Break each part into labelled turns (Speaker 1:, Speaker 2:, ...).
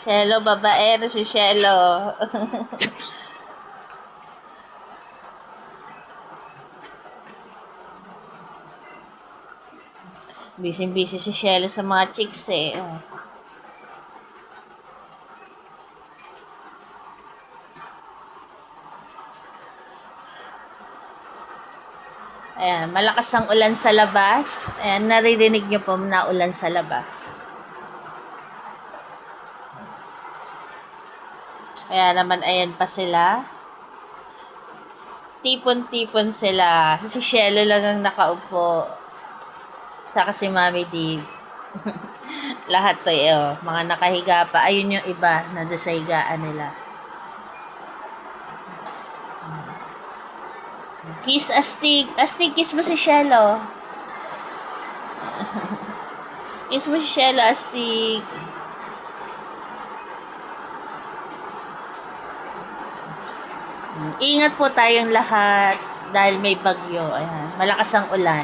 Speaker 1: Shelo, babaero si Shelo. Busy-busy si Shelo sa mga chicks eh. Ayan, malakas ang ulan sa labas. Ayan, naririnig niyo po na ulan sa labas. Kaya naman, ayan pa sila. Tipon-tipon sila. Si Shelo lang ang nakaupo. Saka si Mami Dave. Lahat to mga nakahiga pa. Ayun yung iba na doon sa higaan nila. Kiss Astig. Astig, kiss mo si Shelo. Kiss mo si Shelo, Astig. Ingat po tayong lahat dahil may bagyo. Ayan, malakas ang ulan.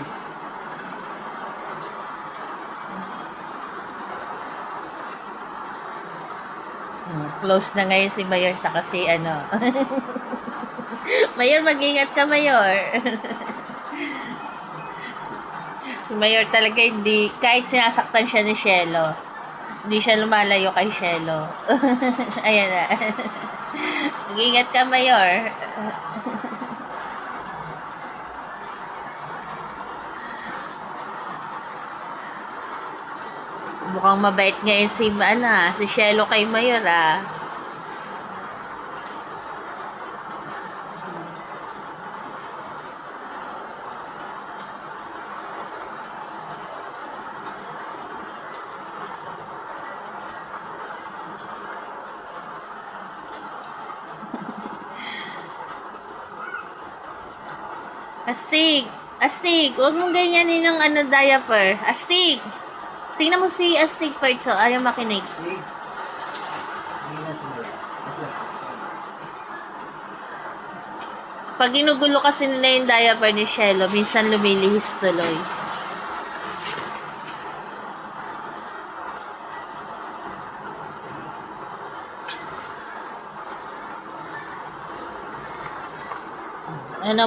Speaker 1: Close na ngayon si Mayor sa kasi Mayor, mag-ingat ka, Mayor. Si Mayor talaga hindi, kahit sinasaktan siya ni Shelo, hindi siya lumalayo kay Shelo. Ayan na. Mag-ingat ka, Mayor. Mukhang mabait ngayon si Shelo kay Mayor Astig! Astig! Huwag mong ganyanin ng diaper. Astig! Tingnan mo si Astig Parts, ayaw makinig. Pag ginugulo kasi nila yung diaper ni Shelo, minsan lumilihis tuloy.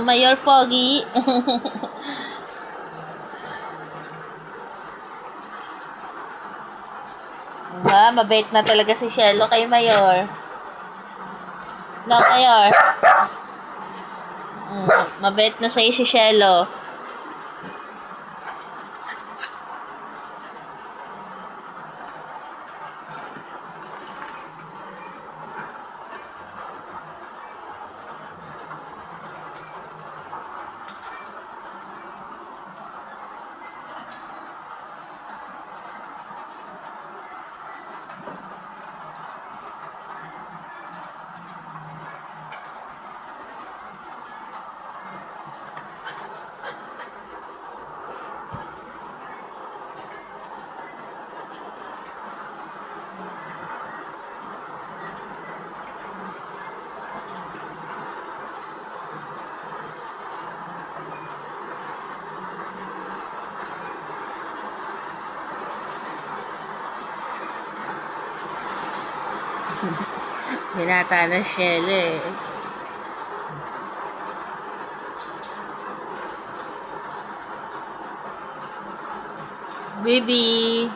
Speaker 1: Mayor Pogi? Diba? Mabait na talaga si Shelo kay Mayor. No, Mayor? Mabait na sa'yo si Shelo. Binata na Shelo Baby!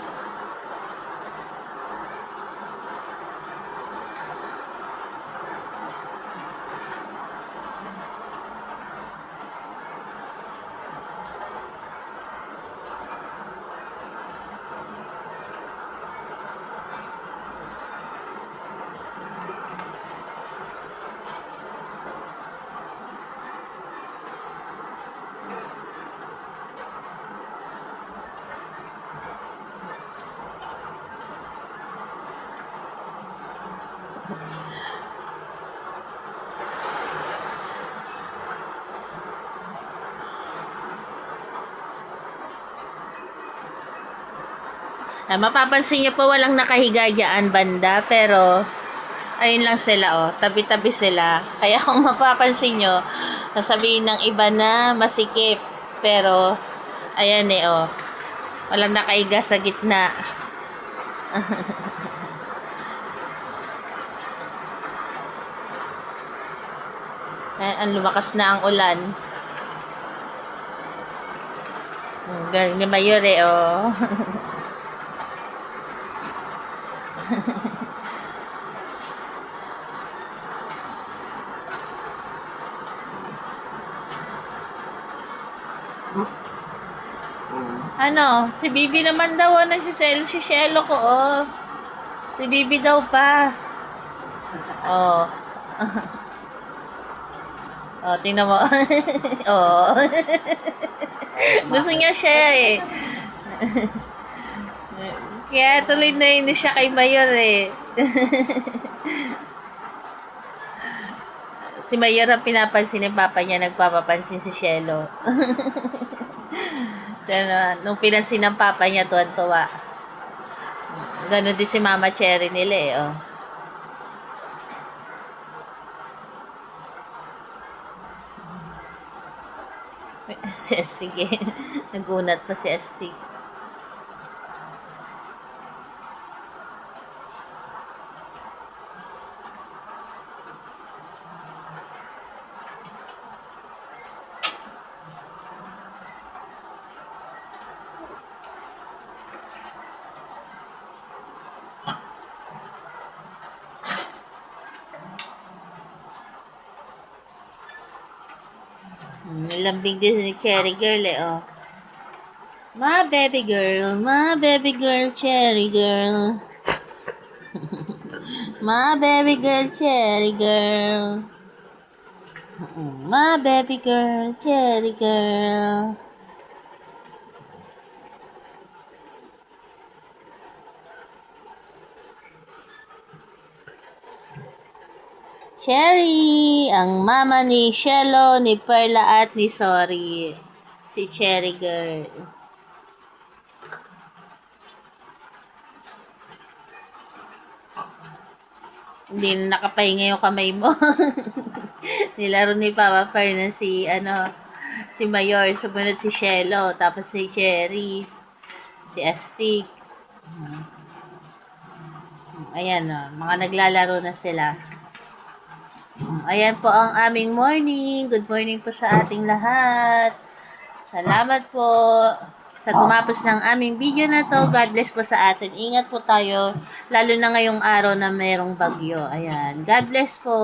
Speaker 1: Mapapansin niyo po walang nakahiga dyan banda, pero ayun lang sila, oh. Tabi-tabi sila. Kaya kung mapapansin nyo, sasabihin ng iba na masikip. Pero, ayan eh, oh. Walang nakaiga sa gitna. Ang lumakas na ang ulan. Galing ni Mayor eh, oh. Ano, si Bibi naman daw, si Shelo ko, oh. Si Bibi daw pa. Oh. Oh, tingnan mo. Oh. Gusto niya siya eh. Kaya tuloy na yun siya kay Mayor eh. Si Mayor ang pinapansin ni Papa niya, nagpapapansin si Shelo. Nung pinansin ng Papa niya, tuwan-tuwa. Ganon din si Mama Cherry nila eh, oh. Si Astig eh. Nagunat pa si Astig. Lambing din ni Cherry Girl eh, oh. My baby girl, Cherry Girl. My baby girl, Cherry Girl. My baby girl, Cherry Girl. Cherry, ang mama ni Shelo, ni Perla at ni Sorry. Si Cherry Girl. Hindi na nakapahinga yung kamay mo. Nilaro ni Papa Fer na si Mayor, sumunod si Shelo, tapos si Cherry, si Astig. Ayan, oh, mga naglalaro na sila. Ayan po ang aming morning. Good morning po sa ating lahat. Salamat po sa tumapos ng aming video na to. God bless po sa atin. Ingat po tayo. Lalo na ngayong araw na mayroong bagyo. Ayan. God bless po.